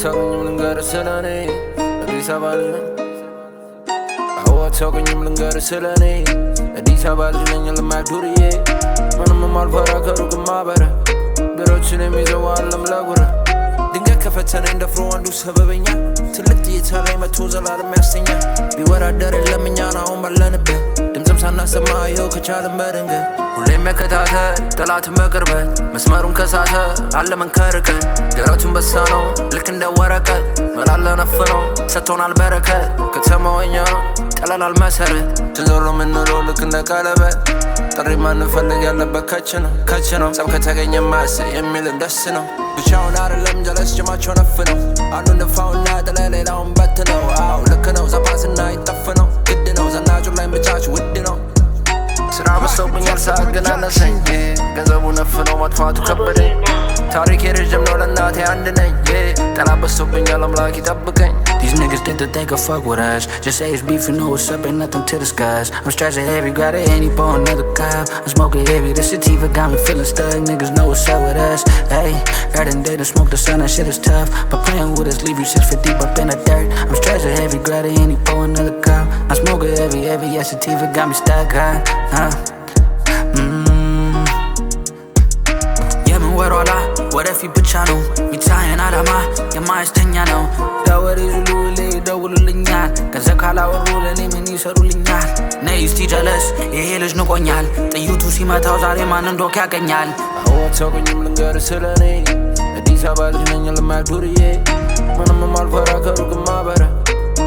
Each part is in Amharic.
አታውቅኝም ልንገርህ ስለኔ አዲስ አበባ ልጅ ነኝ። አታውቅኝም ልንገርህ ስለኔ አዲስ አበባ ልጅ ነኝ። ልማድ ዱርዬ ምንም ማልፈራ ከሩቅ ማበረ ቢሮችን የሚይዘው አለም ለጉረ ድንገት ከፈተነኝ ደፍሮ አንዱ ሰበበኛ ትልቅ ጥይታ ላይ መቶ ዘላለም ያስተኛ ቢወራደር የለም እኛን አሁን ባለንበት ድምፅም ሳናሰማ ይኸው ከቻልን በድንገት ሁሌም መከታተል ጠላትን በቅርበት መስመሩን ከሳተ አለመን ከርቀት ደረቱን በሳ ነው ልክ እንደ ወረቀት መላለ ነፍ ነው ሰጥቶናል በረከት ከተማው የኛ ነው ቀለናል መሰረት ትዞር ምንለው ልክ እንደ ቀለበት ጥሪ ማንፈልግ ያለበት ከች ነው ጸብ ከተገኘ ማስ የሚልን ደስ ነው ብቻውን አይደለም ጀለስ ጅማቸው ነፍ ነው አንዱን ደፋውና ጥለ ሌላውን በት ነው አው ልክ ነው ዘባስና ይጠፍ ነው ግድ ነው ዘናጩ ላይ ምቻች ውድ ነው ስራ በሰውብኛል ሰዓት ግን አነሰኝ ገንዘቡ ነፍ ነው መጥፋቱ ከበደኝ ታሪክ የረጅም ነው ለእናቴ አንድ ነኝ ጠላት በሰውብኛል አምላክ ይጠብቀኝ These niggas think that they can fuck with us. Just say it's beef, you know what's up, ain't nothing to discuss. I'm stressing heavy, got a handy for another cup. I'm smoking heavy, this sativa got me feeling stuck. Niggas know what's up with us. Hey, right and day to smoke the sun, that shit is tough. But playing with us, leave you 6 feet deep up in the dirt. I'm stressing heavy, got a handy for another cup. I'm smoking heavy, yeah, sativa got me stuck, ወሯላ ወደፊት ብቻ ነው ሚታየን አላማ የማያስተኛ ነው ዳወሬ ዙሉሌ ደውሉልኛል ገንዘብ ካላወሩ ለኔ ምን ይሰሩልኛል ነይ እስቲ ጀለስ ይሄ ልጅ ንቆኛል ጥይቱ ሲመታው ዛሬ ማን እንደሆንክ ያገኛል አታውቅኝም ልንገርህ ስለኔ አዲስ አበባ ልጅ ነኝ ልማድ ዱርዬ ምንም ማልፈራ ከሩቅ ማበረ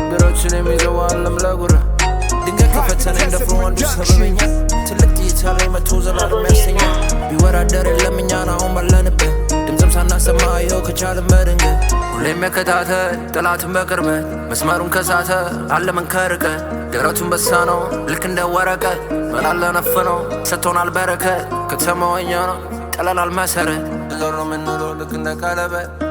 ቢሮችን የሚይዘው አለም ለጉረ ድንገት ከፈተነኝ ደፍሮ አንዱ ሰበበኛ ትልቅ ጥይታ ላይ መቶ ዘላለም ያስተኛ ቢወራደር የለም እኛን አሁን ባለንበት ድምፅም ሳናሰማ ይኸው ከቻልን በድንገት ሁሌም መከታተል ጠላትን በቅርበት መስመሩን ከሳተ አለመን ከርቀት ደረቱን በሳ ነው ልክ እንደ ወረቀት መላለ ነፍ ነው ሰጥቶናል በረከት ከተማው የኛ ነው ቀለናል መሰረት ዞር ምንለው ልክ እንደ ቀለበት